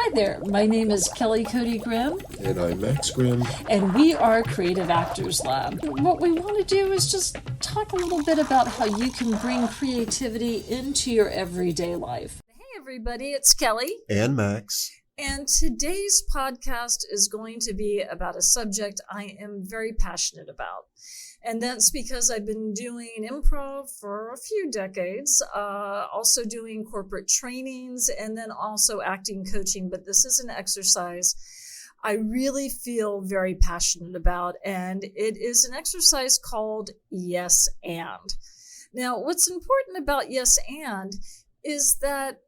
Hi there, my name is Kelly Cody Grimm. And I'm Max Grimm. And we are Creative Actors Lab. What we want to do is just talk a little bit about how you can bring creativity into your everyday life. Hey everybody, it's Kelly. And Max. And today's podcast is going to be about a subject I am very passionate about. And that's because I've been doing improv for a few decades, also doing corporate trainings, and then also acting coaching. But this is an exercise I really feel very passionate about, and it is an exercise called Yes and. Now, what's important about Yes and is that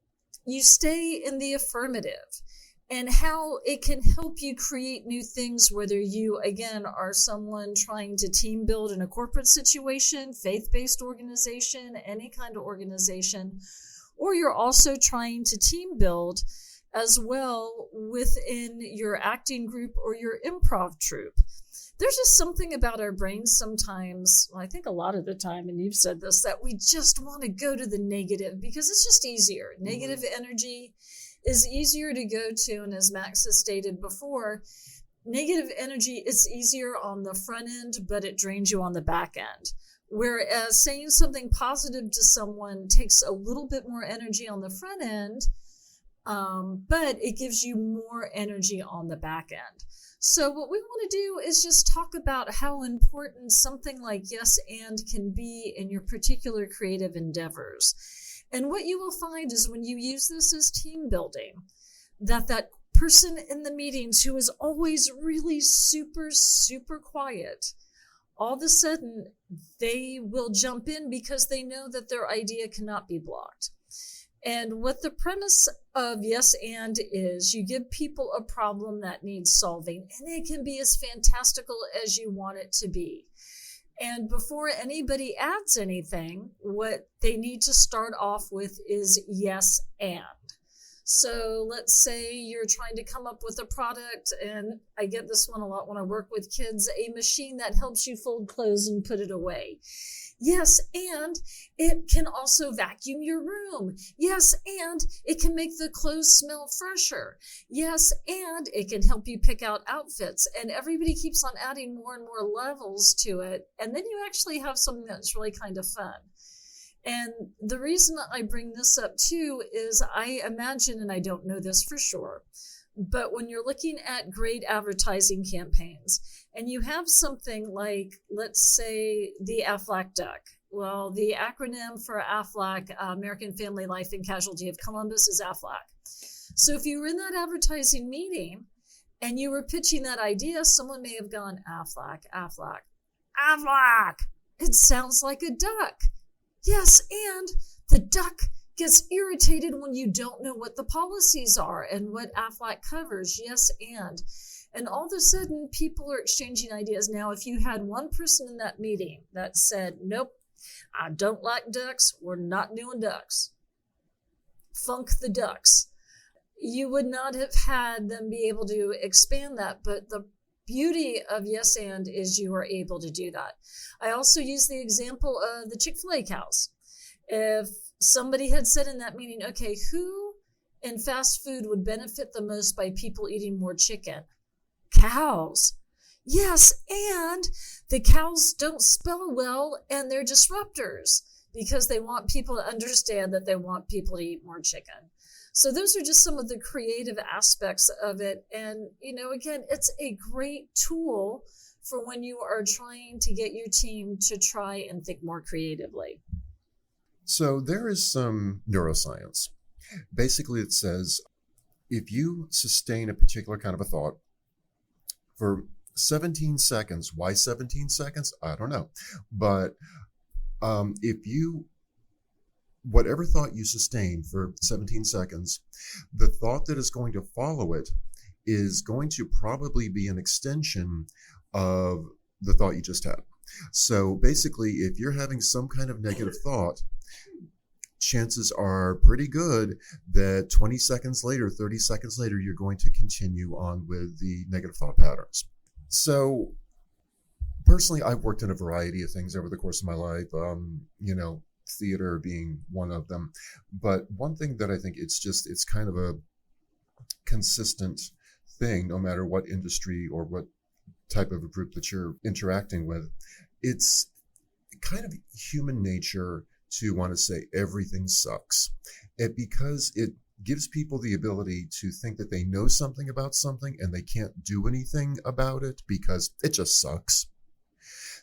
you stay in the affirmative, and how it can help you create new things, whether you, again, are someone trying to team build in a corporate situation, faith-based organization, any kind of organization, or you're also trying to team build as well within your acting group or your improv troupe. There's just something about our brains sometimes, well, I think a lot of the time, and you've said this, that we just want to go to the negative because it's just easier. Negative energy is easier to go to, and as Max has stated before, negative energy is easier on the front end, but it drains you on the back end. Whereas saying something positive to someone takes a little bit more energy on the front end, but it gives you more energy on the back end. So what we want to do is just talk about how important something like yes and can be in your particular creative endeavors. And what you will find is when you use this as team building, that person in the meetings who is always really super, super quiet, all of a sudden they will jump in because they know that their idea cannot be blocked. And what the premise of Yes and is, you give people a problem that needs solving, and it can be as fantastical as you want it to be. And before anybody adds anything, what they need to start off with is yes and. So let's say you're trying to come up with a product, and I get this one a lot when I work with kids, a machine that helps you fold clothes and put it away. Yes, and it can also vacuum your room. Yes, and it can make the clothes smell fresher. Yes, and it can help you pick out outfits. And everybody keeps on adding more and more levels to it. And then you actually have something that's really kind of fun. And the reason that I bring this up too is I imagine, and I don't know this for sure, but when you're looking at great advertising campaigns and you have something like, let's say, the AFLAC duck. Well, the acronym for AFLAC, American Family Life and Casualty of Columbus, is AFLAC. So if you were in that advertising meeting and you were pitching that idea, someone may have gone, AFLAC, AFLAC, AFLAC. It sounds like a duck. Yes, and the duck gets irritated when you don't know what the policies are and what AFLAC covers. Yes, and all of a sudden, people are exchanging ideas. Now, if you had one person in that meeting that said, nope, I don't like ducks, we're not doing ducks, funk the ducks, you would not have had them be able to expand that. But the beauty of yes and is you are able to do that. I also use the example of the Chick-fil-A cows. If somebody had said in that meeting, okay, who in fast food would benefit the most by people eating more chicken? Cows. Yes, and the cows don't spell well, and they're disruptors because they want people to understand that they want people to eat more chicken. So those are just some of the creative aspects of it. And, again, it's a great tool for when you are trying to get your team to try and think more creatively. So there is some neuroscience. Basically, it says if you sustain a particular kind of a thought for 17 seconds, why 17 seconds? I don't know. But whatever thought you sustain for 17 seconds, the thought that is going to follow it is going to probably be an extension of the thought you just had. So basically, if you're having some kind of negative thought, chances are pretty good that 20 seconds later, 30 seconds later, you're going to continue on with the negative thought patterns. So personally, I've worked in a variety of things over the course of my life, theater being one of them. But one thing that I think it's kind of consistent thing, no matter what industry or what type of a group that you're interacting with. It's kind of human nature to want to say everything sucks. Because it gives people the ability to think that they know something about something and they can't do anything about it because it just sucks.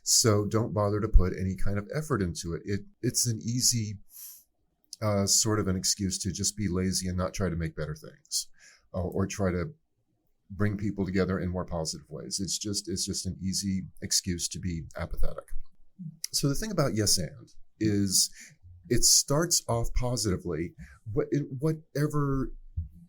So don't bother to put any kind of effort into it. It's an easy sort of an excuse to just be lazy and not try to make better things, or try to bring people together in more positive ways. It's just an easy excuse to be apathetic. So the thing about yes and is it starts off positively.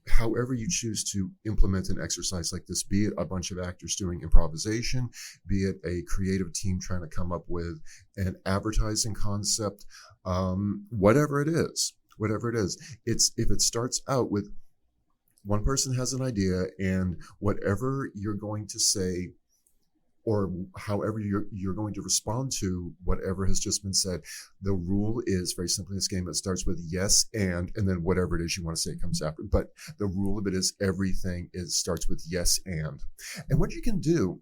However you choose to implement an exercise like this, be it a bunch of actors doing improvisation, be it a creative team trying to come up with an advertising concept, whatever it is, if it starts out with one person has an idea and whatever you're going to say, or however you're going to respond to whatever has just been said. The rule is very simply in this game, it starts with yes and then whatever it is you want to say comes after. But the rule of it is everything starts with yes and. And what you can do,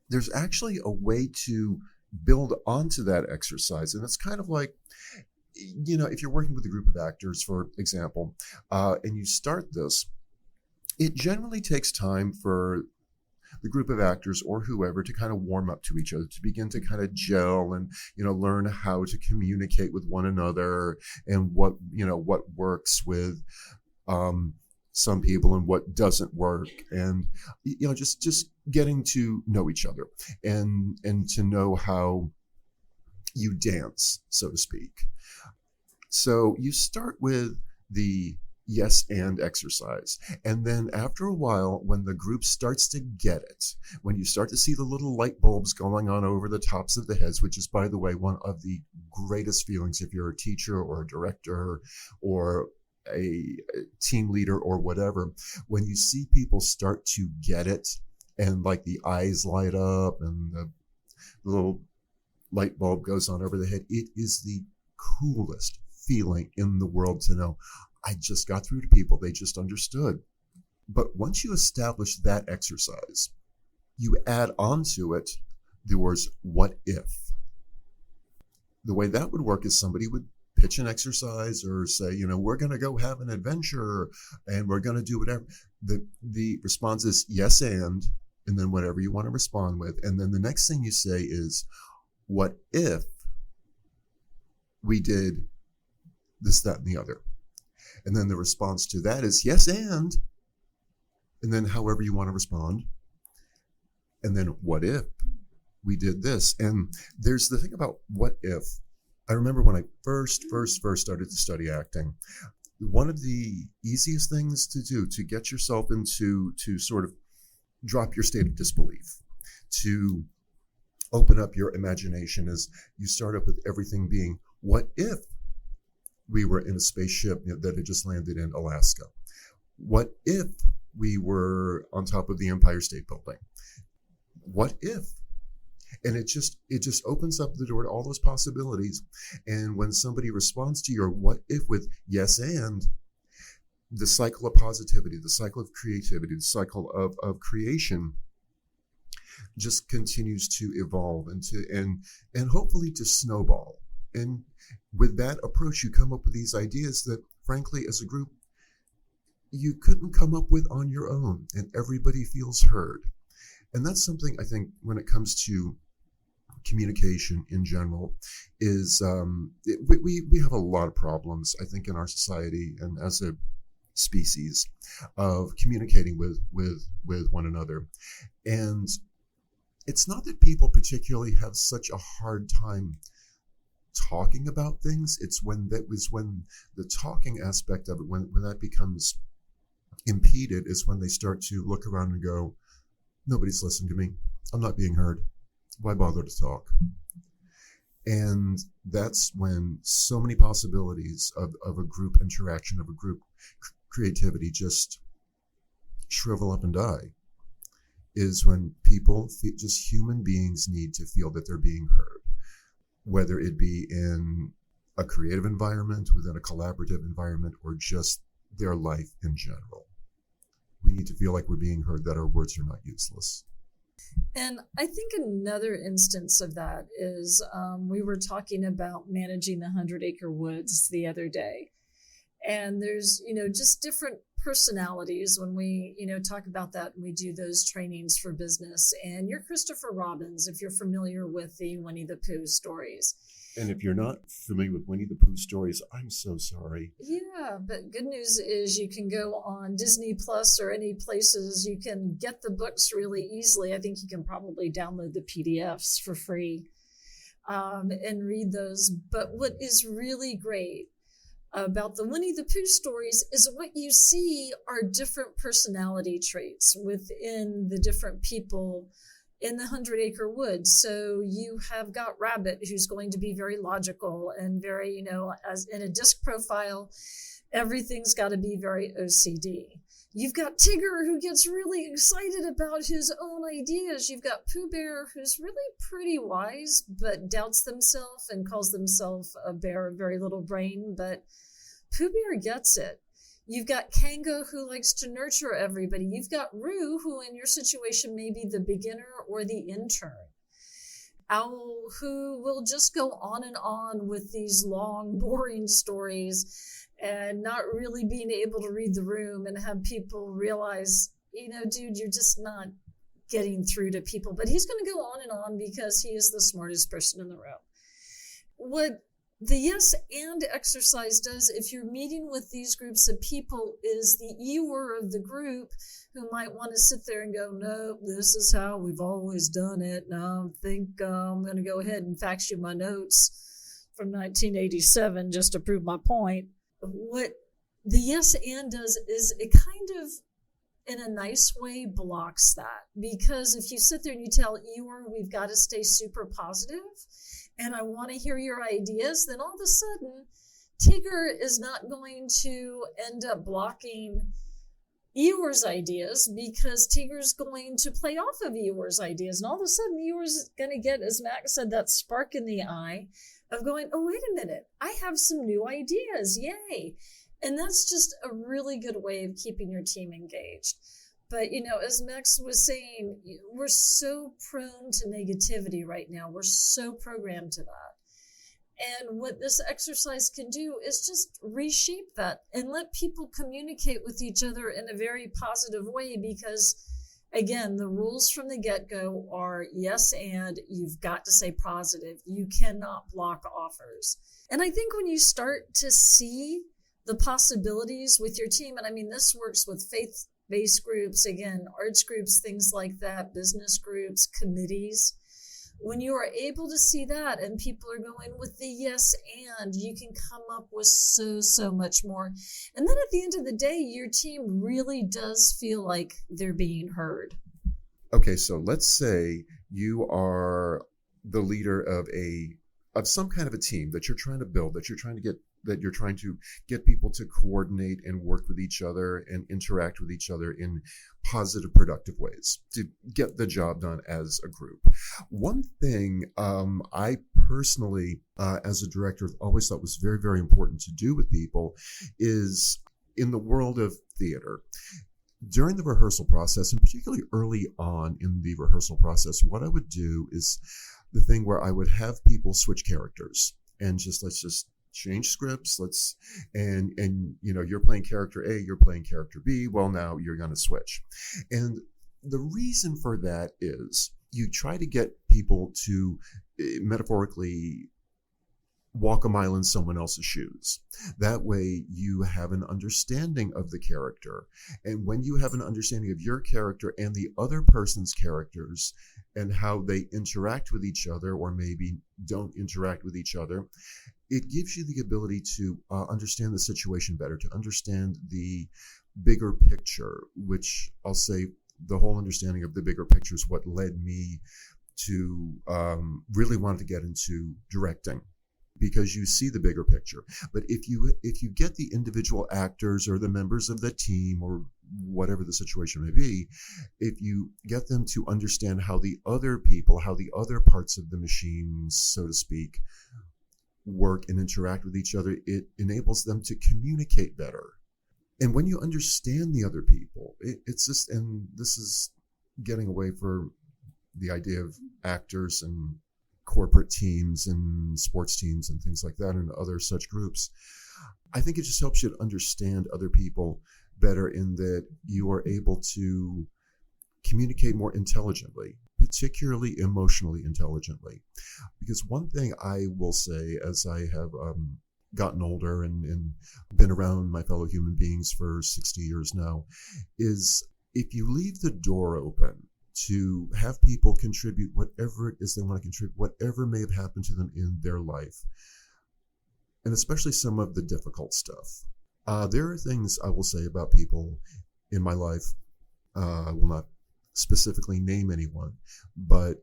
there's actually a way to build onto that exercise. And it's kind of like, if you're working with a group of actors, for example, and you start this, it generally takes time for the group of actors or whoever to kind of warm up to each other, to begin to kind of gel and, learn how to communicate with one another and what works with some people and what doesn't work. And, just getting to know each other and to know how you dance, so to speak. So you start with the yes and exercise. And then after a while, when the group starts to get it, when you start to see the little light bulbs going on over the tops of the heads, which is, by the way, one of the greatest feelings if you're a teacher or a director or a team leader or whatever, when you see people start to get it and like the eyes light up and the little light bulb goes on over the head, it is the coolest feeling in the world to know, I just got through to people. They just understood. But once you establish that exercise, you add on to it the words, what if? The way that would work is somebody would pitch an exercise or say, we're going to go have an adventure and we're going to do whatever. The response is yes and then whatever you want to respond with. And then the next thing you say is, what if we did this, that, and the other? And then the response to that is yes and then however you want to respond. And then what if we did this? And there's the thing about what if. I remember when I first started to study acting, one of the easiest things to do to get yourself into, to sort of drop your state of disbelief, to open up your imagination, is you start up with everything being, what if we were in a spaceship that had just landed in Alaska? What if we were on top of the Empire State Building? What if? And it just opens up the door to all those possibilities. And when somebody responds to your what if with yes and, the cycle of positivity, the cycle of creativity, the cycle of creation just continues to evolve and hopefully to snowball. And with that approach, you come up with these ideas that, frankly, as a group, you couldn't come up with on your own, and everybody feels heard. And that's something I think when it comes to communication in general is we have a lot of problems, I think, in our society and as a species of communicating with one another. And it's not that people particularly have such a hard time talking about things. It's when the talking aspect of it, when that becomes impeded, is when they start to look around and go, nobody's listening to me. I'm not being heard. Why bother to talk? And that's when so many possibilities of a group interaction, of a group creativity just shrivel up and die, is when people, just human beings, need to feel that they're being heard, whether it be in a creative environment, within a collaborative environment, or just their life in general. we need to feel like we're being heard, that our words are not useless. And I think another instance of that is we were talking about managing the 100-acre woods the other day. And there's, just different personalities when we, talk about that and we do those trainings for business. And you're Christopher Robbins, if you're familiar with the Winnie the Pooh stories. And if you're not familiar with Winnie the Pooh stories, I'm so sorry. Yeah, but good news is you can go on Disney Plus or any places. You can get the books really easily. I think you can probably download the PDFs for free and read those. But what is really great about the Winnie the Pooh stories is what you see are different personality traits within the different people in the 100-acre woods. So you have got Rabbit, who's going to be very logical and very, as in a disc profile, everything's got to be very OCD. You've got Tigger, who gets really excited about his own ideas. You've got Pooh Bear, who's really pretty wise, but doubts themselves and calls themselves a bear of very little brain. But Pooh Bear gets it. You've got Kango, who likes to nurture everybody. You've got Roo, who in your situation may be the beginner or the intern. Owl, who will just go on and on with these long, boring stories and not really being able to read the room and have people realize, dude, you're just not getting through to people. But he's going to go on and on because he is the smartest person in the room. What the yes and exercise does, if you're meeting with these groups of people, is the Eeyore of the group who might want to sit there and go, no, this is how we've always done it. Now I think I'm going to go ahead and fax you my notes from 1987 just to prove my point. What the yes and does is it kind of, in a nice way, blocks that. Because if you sit there and you tell Eeyore, we've got to stay super positive, and I want to hear your ideas, then all of a sudden, Tigger is not going to end up blocking Eeyore's ideas because Tigger's going to play off of Eeyore's ideas. And all of a sudden, Eeyore's going to get, as Max said, that spark in the eye of going, oh, wait a minute, I have some new ideas, yay. And that's just a really good way of keeping your team engaged. But, as Max was saying, we're so prone to negativity right now. We're so programmed to that. And what this exercise can do is just reshape that and let people communicate with each other in a very positive way because, again, the rules from the get-go are yes, and you've got to say positive. You cannot block offers. And I think when you start to see the possibilities with your team, and I mean, this works with faith-based groups, again, arts groups, things like that, business groups, committees. When you are able to see that and people are going with the yes and, you can come up with so much more. And then at the end of the day, your team really does feel like they're being heard. Okay, so let's say you are the leader of some kind of a team that you're trying to build, that you're trying to get people to coordinate and work with each other and interact with each other in positive, productive ways to get the job done as a group. One thing I personally, as a director, always thought was very, very important to do with people is in the world of theater. During the rehearsal process, and particularly early on in the rehearsal process, what I would do is the thing where I would have people switch characters and let's just change scripts. And you're playing character A, you're playing character B. Well, now you're going to switch. And the reason for that is you try to get people to metaphorically walk a mile in someone else's shoes. That way you have an understanding of the character. And when you have an understanding of your character and the other person's characters and how they interact with each other or maybe don't interact with each other, it gives you the ability to understand the situation better, to understand the bigger picture, which I'll say the whole understanding of the bigger picture is what led me to really want to get into directing, because you see the bigger picture. But if you get the individual actors or the members of the team or whatever the situation may be, if you get them to understand how the other people, how the other parts of the machine, so to speak, work and interact with each other, it enables them to communicate better. And when you understand the other people, it's just, and this is getting away for the idea of actors and corporate teams and sports teams and things like that and other such groups. I think it just helps you to understand other people better in that you are able to communicate more intelligently, particularly emotionally intelligently. Because one thing I will say as I have gotten older and been around my fellow human beings for 60 years now is if you leave the door open to have people contribute whatever it is they want to contribute, whatever may have happened to them in their life, and especially some of the difficult stuff. There are things I will say about people in my life. I will not specifically name anyone, but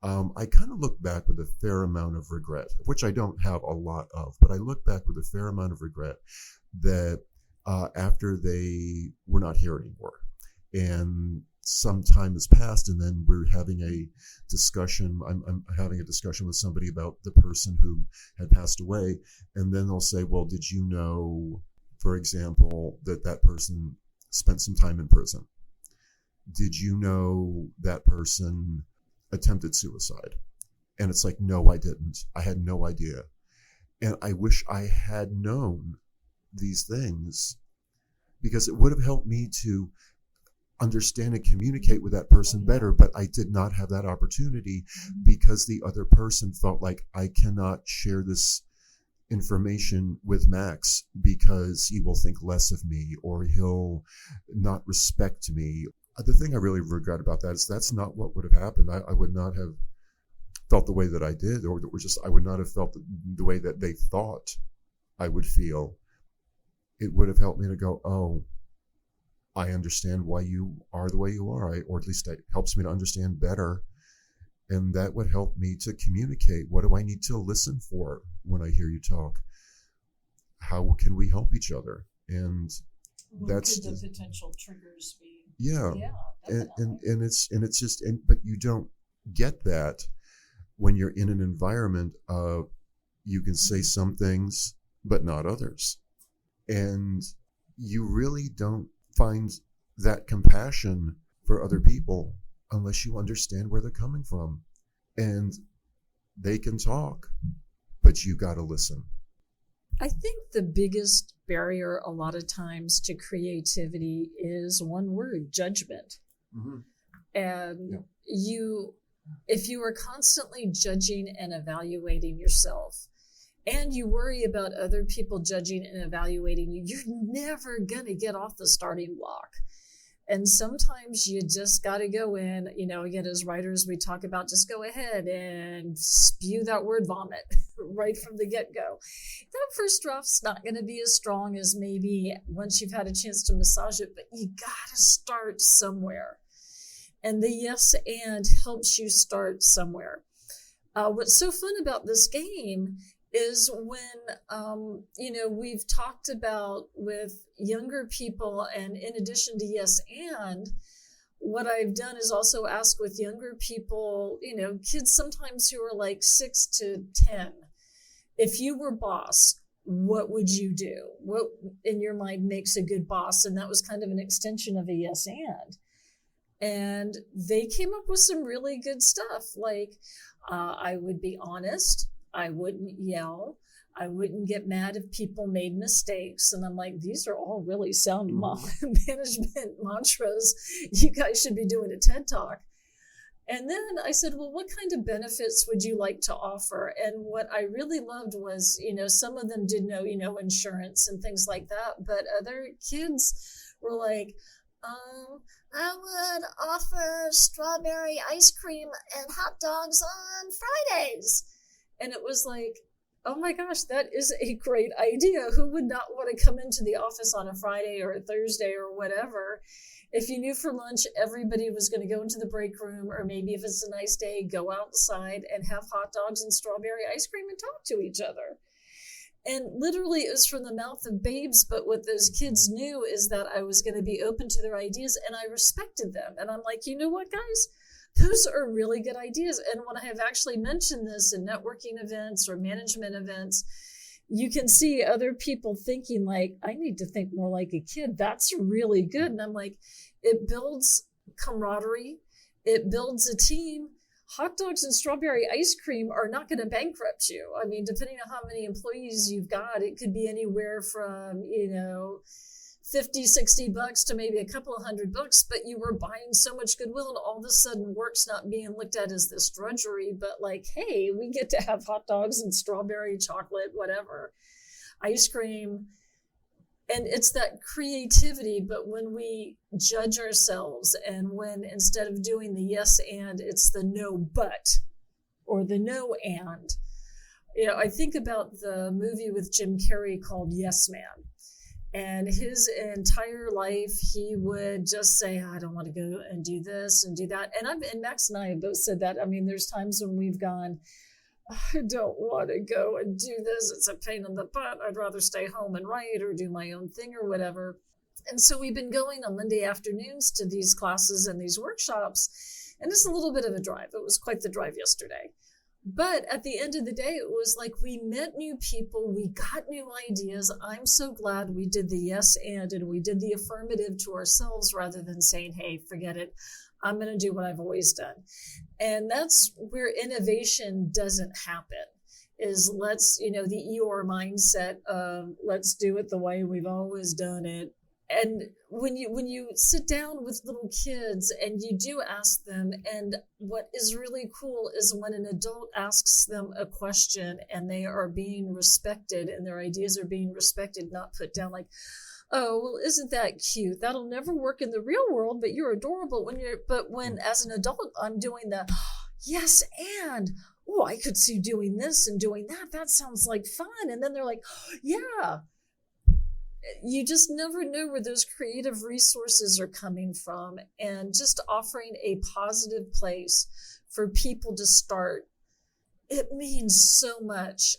I kind of look back with a fair amount of regret, which I don't have a lot of, but I look back with a fair amount of regret that after they were not here anymore. And some time has passed, and then we're having a discussion. I'm having a discussion with somebody about the person who had passed away, and then they'll say, well, did you know, for example, that person spent some time in prison? Did you know that person attempted suicide? And it's like, no, I didn't. I had no idea. And I wish I had known these things, because it would have helped me to understand and communicate with that person better, but I did not have that opportunity because the other person felt like I cannot share this information with Max because he will think less of me or he'll not respect me. The thing I really regret about that is that's not what would have happened. I would not have felt the way that I did, or just I would not have felt the way that they thought I would feel. It would have helped me to go, oh, I understand why you are the way you are, or at least it helps me to understand better. And that would help me to communicate. What do I need to listen for when I hear you talk? How can we help each other? And that's could the potential triggers be? Yeah. Yeah, and it's just, but you don't get that when you're in an environment of you can say some things, but not others. And you really don't find that compassion for other people unless you understand where they're coming from. And they can talk, but you got to listen. I think the biggest barrier a lot of times to creativity is one word: judgment. Mm-hmm. And if you are constantly judging and evaluating yourself, and you worry about other people judging and evaluating you, you're never going to get off the starting block. And sometimes you just got to go in, again, as writers, we talk about just go ahead and spew that word vomit right from the get-go. That first draft's not going to be as strong as maybe once you've had a chance to massage it, but you got to start somewhere. And the yes and helps you start somewhere. What's so fun about this game is when, we've talked about with younger people, and in addition to yes and, what I've done is also ask with younger people, kids sometimes who are like 6 to 10, if you were boss, what would you do? What in your mind makes a good boss? And that was kind of an extension of a yes and. And they came up with some really good stuff, like I would be honest, I wouldn't yell, I wouldn't get mad if people made mistakes. And I'm like, these are all really sound management mantras. You guys should be doing a TED Talk. And then I said, well, what kind of benefits would you like to offer? And what I really loved was, some of them did know, insurance and things like that. But other kids were like, I would offer strawberry ice cream and hot dogs on Fridays. And it was like, oh my gosh, that is a great idea. Who would not want to come into the office on a Friday or a Thursday or whatever if you knew for lunch everybody was going to go into the break room, or maybe if it's a nice day, go outside and have hot dogs and strawberry ice cream and talk to each other. And literally it was from the mouth of babes, but what those kids knew is that I was going to be open to their ideas, and I respected them. And I'm like, you know what, guys? Those are really good ideas. And when I have actually mentioned this in networking events or management events, you can see other people thinking like, I need to think more like a kid. That's really good. And I'm like, it builds camaraderie. It builds a team. Hot dogs and strawberry ice cream are not going to bankrupt you. I mean, depending on how many employees you've got, it could be anywhere from, $50-$60 to maybe a couple of $100, but you were buying so much goodwill, and all of a sudden work's not being looked at as this drudgery, but like, hey, we get to have hot dogs and strawberry, chocolate, whatever, ice cream. And it's that creativity, but when we judge ourselves, and when instead of doing the yes and, it's the no but, or the no and. I think about the movie with Jim Carrey called Yes Man. And his entire life, he would just say, I don't want to go and do this and do that. And Max and I have both said that. I mean, there's times when we've gone, I don't want to go and do this. It's a pain in the butt. I'd rather stay home and write or do my own thing or whatever. And so we've been going on Monday afternoons to these classes and these workshops. And it's a little bit of a drive. It was quite the drive yesterday. But at the end of the day, it was like we met new people, we got new ideas. I'm so glad we did the yes and we did the affirmative to ourselves rather than saying, hey, forget it. I'm going to do what I've always done. And that's where innovation doesn't happen, is the Eeyore mindset of let's do it the way we've always done it. And when you sit down with little kids and you do ask them, and what is really cool is when an adult asks them a question and they are being respected and their ideas are being respected, not put down like, oh, well, isn't that cute? That'll never work in the real world, but you're adorable when as an adult, I'm doing the yes and, oh, I could see doing this and doing that. That sounds like fun. And then they're like, yeah. You just never know where those creative resources are coming from, and just offering a positive place for people to start. It means so much,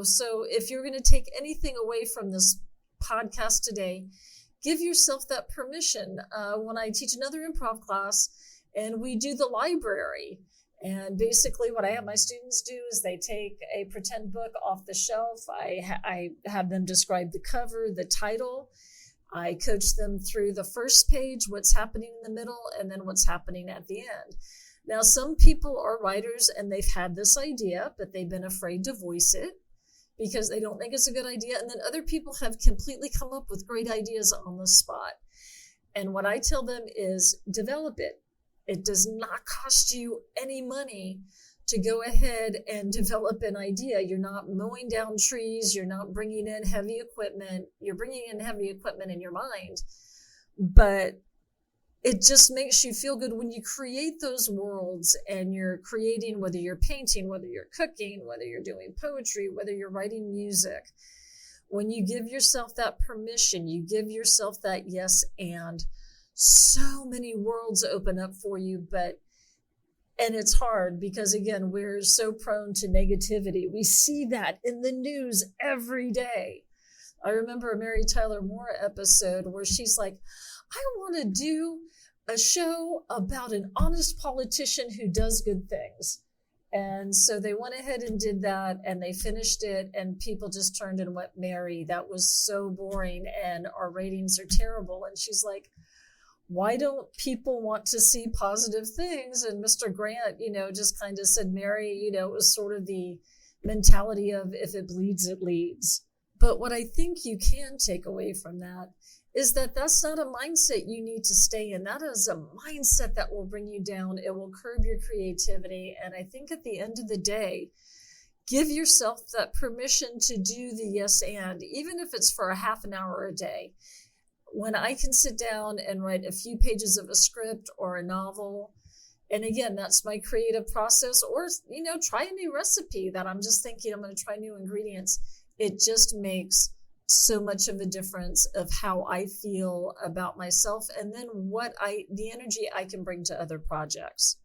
so if you're going to take anything away from this podcast today, give yourself that permission. When I teach another improv class and we do the library, and basically what I have my students do is they take a pretend book off the shelf. I have them describe the cover, the title. I coach them through the first page, what's happening in the middle, and then what's happening at the end. Now, some people are writers and they've had this idea, but they've been afraid to voice it because they don't think it's a good idea. And then other people have completely come up with great ideas on the spot. And what I tell them is develop it. It does not cost you any money to go ahead and develop an idea. You're not mowing down trees. You're not bringing in heavy equipment. You're bringing in heavy equipment in your mind. But it just makes you feel good when you create those worlds, and you're creating, whether you're painting, whether you're cooking, whether you're doing poetry, whether you're writing music. When you give yourself that permission, you give yourself that yes and, so many worlds open up for you. And it's hard because, again, we're so prone to negativity. We see that in the news every day. I remember a Mary Tyler Moore episode where she's like, I want to do a show about an honest politician who does good things. And so they went ahead and did that, and they finished it, and people just turned and went, Mary, that was so boring, and our ratings are terrible. And she's like, why don't people want to see positive things? And Mr. Grant, just kind of said, Mary, it was sort of the mentality of if it bleeds, it leads. But what I think you can take away from that is that that's not a mindset you need to stay in. That is a mindset that will bring you down. It will curb your creativity. And I think at the end of the day, give yourself that permission to do the yes and, even if it's for a half an hour a day. When I can sit down and write a few pages of a script or a novel, and again, that's my creative process, or, try a new recipe that I'm just thinking I'm going to try new ingredients. It just makes so much of a difference of how I feel about myself, and then the energy I can bring to other projects.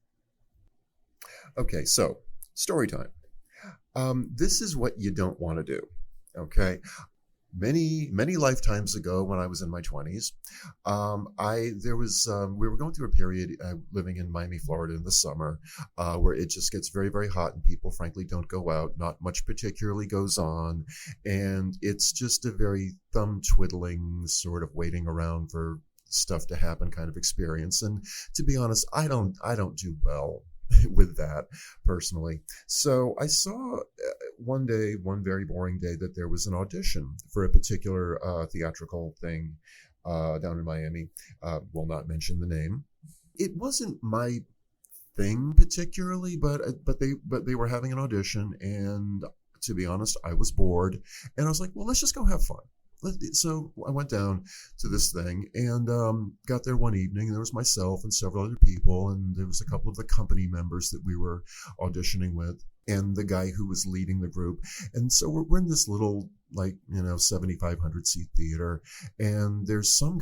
Okay, so story time. This is what you don't want to do. Okay. many lifetimes ago when I was in my 20s. We were going through a period living in Miami, Florida in the summer, where it just gets very, very hot and people frankly don't go out. Not much particularly goes on. And it's just a very thumb twiddling sort of waiting around for stuff to happen kind of experience. And to be honest, I don't do well with that personally. So I saw one very boring day, that there was an audition for a particular theatrical thing down in Miami. Will not mention the name. It wasn't my thing particularly, but they were having an audition, and to be honest, I was bored, and I was like, well, let's just go have fun. So I went down to this thing and got there one evening, and there was myself and several other people, and there was a couple of the company members that we were auditioning with, and the guy who was leading the group. And so we're in this little, 7,500 seat theater, and there's some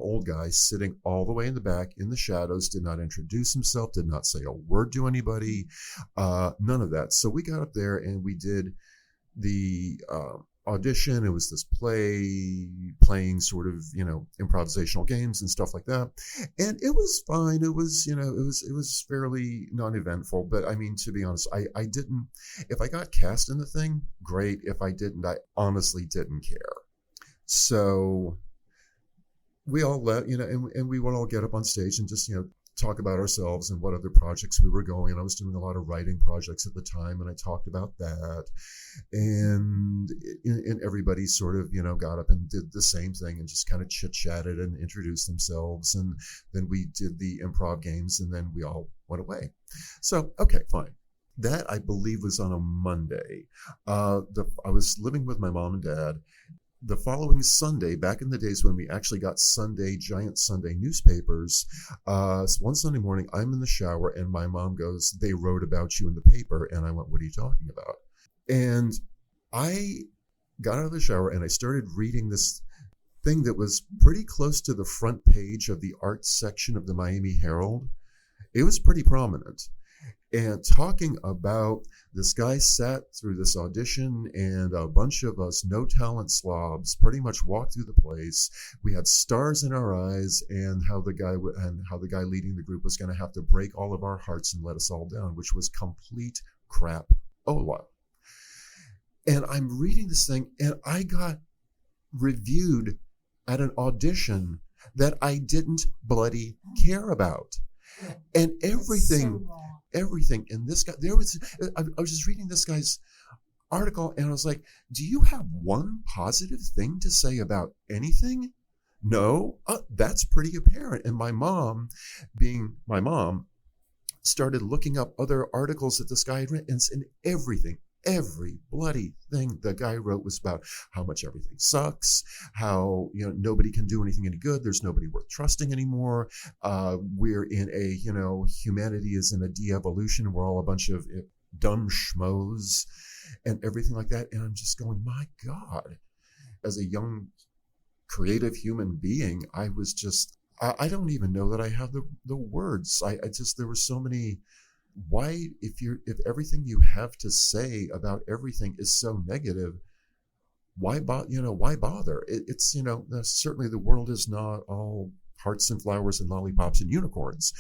old guy sitting all the way in the back in the shadows, did not introduce himself, did not say a word to anybody, none of that. So we got up there and we did the audition. It was this playing sort of, improvisational games and stuff like that. And it was fine. It was fairly non-eventful, but I mean, to be honest, I didn't, if I got cast in the thing, great. If I didn't, I honestly didn't care. So we all and we would all get up on stage and just, talk about ourselves and what other projects we were going. I was doing a lot of writing projects at the time, and I talked about that. And everybody sort of, got up and did the same thing and just kind of chit-chatted and introduced themselves. And then we did the improv games, and then we all went away. So, okay, fine. That, I believe, was on a Monday. I was living with my mom and dad. The following Sunday, back in the days when we actually got giant Sunday newspapers, one Sunday morning, I'm in the shower and my mom goes, "They wrote about you in the paper." And I went, "What are you talking about?" And I got out of the shower and I started reading this thing that was pretty close to the front page of the arts section of the Miami Herald. It was pretty prominent. And talking about this guy sat through this audition, and a bunch of us no talent slobs pretty much walked through the place. We had stars in our eyes, and how the guy leading the group was going to have to break all of our hearts and let us all down, which was complete crap. Ola. And I'm reading this thing, and I got reviewed at an audition that I didn't bloody care about. And everything in this guy, I was just reading this guy's article, and I was like, do you have one positive thing to say about anything? No, that's pretty apparent. And my mom, being my mom, started looking up other articles that this guy had written, and every bloody thing the guy wrote was about how much everything sucks, how, nobody can do anything any good. There's nobody worth trusting anymore. We're in a, humanity is in a de-evolution. We're all a bunch of dumb schmoes and everything like that. And I'm just going, my God, as a young creative human being, I was just, I don't even know that I have the words. There were so many. Why, if everything you have to say about everything is so negative, why bother? It's certainly the world is not all hearts and flowers and lollipops and unicorns.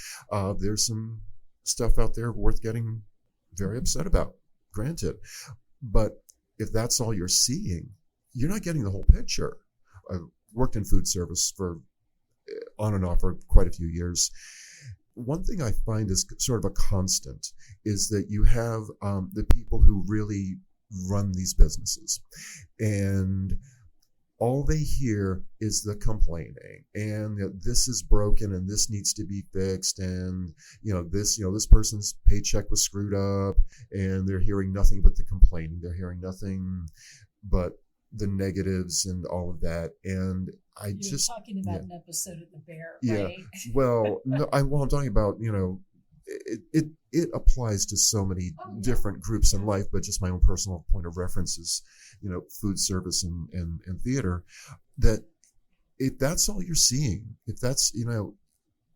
There's some stuff out there worth getting very upset about, granted. But if that's all you're seeing, you're not getting the whole picture. I've worked in food service for on and off for quite a few years. One thing I find is sort of a constant is that you have the people who really run these businesses, and all they hear is the complaining, and this is broken and this needs to be fixed, and this person's paycheck was screwed up, and they're hearing nothing but the complaining. They're hearing nothing but the negatives and all of that. And You're talking about an episode of The Bear, yeah, right? Well, no, I'm talking about, it applies to so many different groups in life, but just my own personal point of reference is, food service and theater, that if that's all you're seeing, if that's,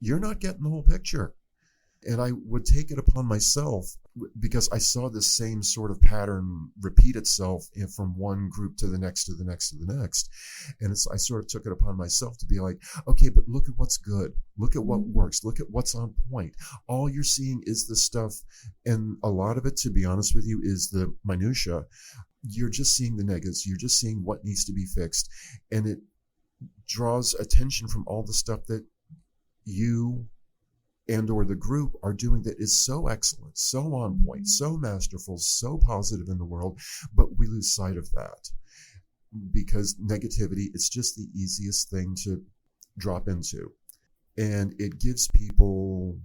you're not getting the whole picture. And I would take it upon myself because I saw this same sort of pattern repeat itself from one group to the next, to the next, to the next. And I sort of took it upon myself to be like, okay, but look at what's good. Look at what works. Look at what's on point. All you're seeing is the stuff. And a lot of it, to be honest with you, is the minutia. You're just seeing the negatives. You're just seeing what needs to be fixed. And it draws attention from all the stuff that you and or the group are doing that is so excellent, so on point, so masterful, so positive in the world, but we lose sight of that because negativity, it's just the easiest thing to drop into. And it gives people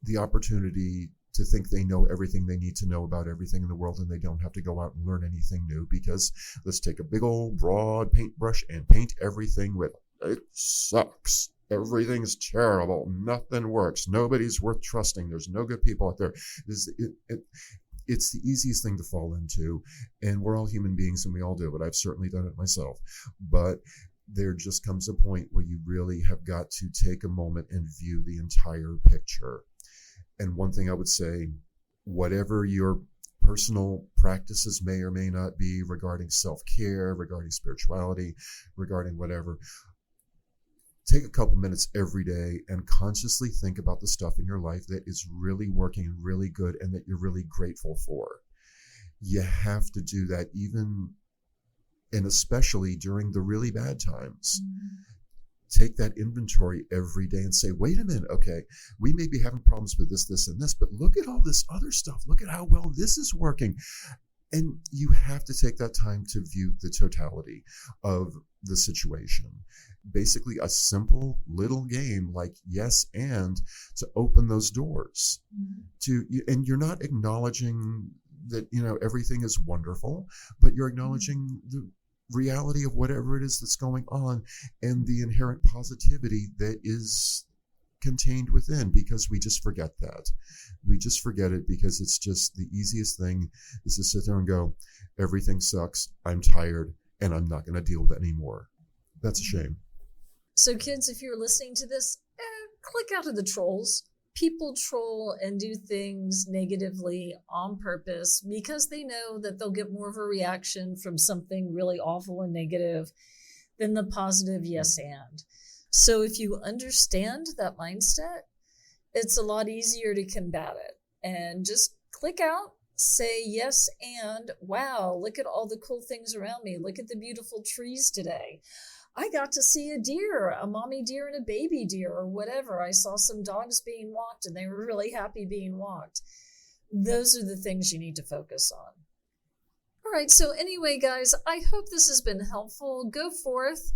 the opportunity to think they know everything they need to know about everything in the world, and they don't have to go out and learn anything new, because let's take a big old broad paintbrush and paint everything with it. It sucks. Everything's terrible. Nothing works. Nobody's worth trusting. There's no good people out there. It's the easiest thing to fall into. And we're all human beings and we all do it. I've certainly done it myself. But there just comes a point where you really have got to take a moment and view the entire picture. And one thing I would say, whatever your personal practices may or may not be regarding self-care, regarding spirituality, regarding whatever, take a couple minutes every day and consciously think about the stuff in your life that is really working really good and that you're really grateful for. You have to do that even and especially during the really bad times. Take that inventory every day and say, wait a minute, okay, we may be having problems with this, this, and this, but look at all this other stuff. Look at how well this is working. And you have to take that time to view the totality of the situation. Basically, a simple little game like yes and to open those doors and you're not acknowledging that, everything is wonderful, but you're acknowledging the reality of whatever it is that's going on and the inherent positivity that is contained within, because we just forget that. We just forget it because it's just the easiest thing is to sit there and go, everything sucks, I'm tired, and I'm not going to deal with it anymore. That's a shame. So kids, if you're listening to this, click out of the trolls. People troll and do things negatively on purpose because they know that they'll get more of a reaction from something really awful and negative than the positive yes and. So if you understand that mindset, it's a lot easier to combat it. And just click out, say yes and, wow, look at all the cool things around me. Look at the beautiful trees today. I got to see a deer, a mommy deer and a baby deer or whatever. I saw some dogs being walked and they were really happy being walked. Those are the things you need to focus on. All right, so anyway, guys, I hope this has been helpful. Go forth,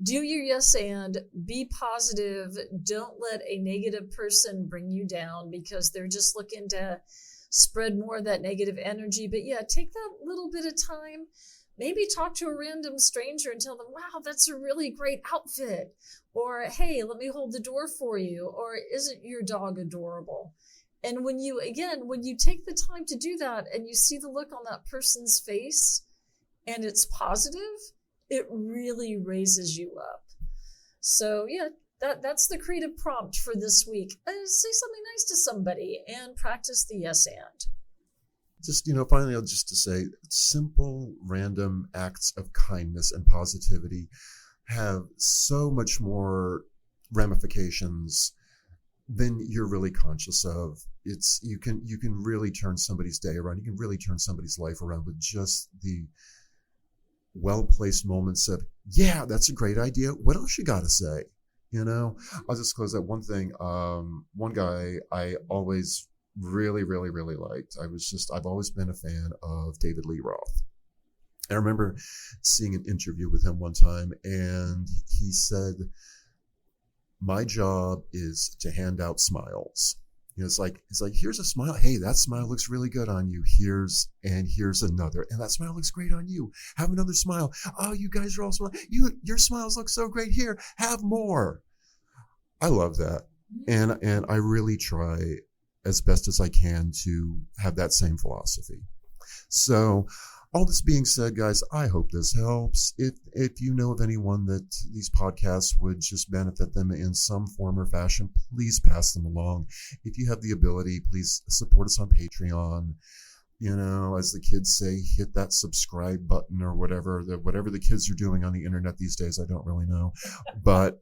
do your yes and, be positive. Don't let a negative person bring you down because they're just looking to spread more of that negative energy. But yeah, take that little bit of time. Maybe talk to a random stranger and tell them, wow, that's a really great outfit. Or, hey, let me hold the door for you. Or, isn't your dog adorable? And when you take the time to do that and you see the look on that person's face and it's positive, it really raises you up. So, yeah, that's the creative prompt for this week. Say something nice to somebody and practice the yes and. Just, finally, just to say, simple, random acts of kindness and positivity have so much more ramifications than you're really conscious of. You can really turn somebody's day around. You can really turn somebody's life around with just the well-placed moments of, yeah, that's a great idea. What else you got to say? I'll just close that one thing. One guy I always really, really, really liked. I've always been a fan of David Lee Roth. I remember seeing an interview with him one time, and he said, my job is to hand out smiles. It's like, here's a smile. Hey, that smile looks really good on you. Here's another. And that smile looks great on you. Have another smile. Oh, you guys are all smiling. Your smiles look so great. Here, have more. I love that. And I really try as best as I can to have that same philosophy. So all this being said, guys, I hope this helps. If you know of anyone that these podcasts would just benefit them in some form or fashion, please pass them along. If you have the ability, please support us on Patreon. You know, as the kids say, hit that subscribe button or whatever the kids are doing on the internet these days. I don't really know. But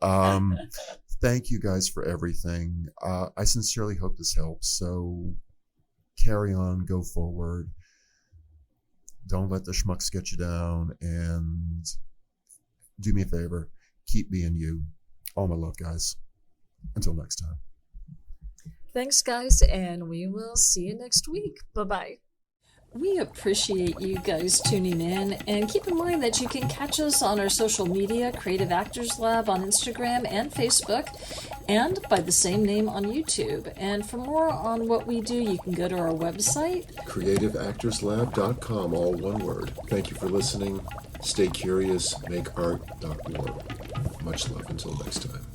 thank you guys for everything. I sincerely hope this helps. So carry on, go forward. Don't let the schmucks get you down, and do me a favor, keep being you. All my love, guys. Until next time. Thanks, guys, and we will see you next week. Bye-bye. We appreciate you guys tuning in, and keep in mind that you can catch us on our social media, Creative Actors Lab on Instagram and Facebook, and by the same name on YouTube. And for more on what we do, you can go to our website, creativeactorslab.com, all one word. Thank you for listening. Stay curious, make art.org. Much love until next time.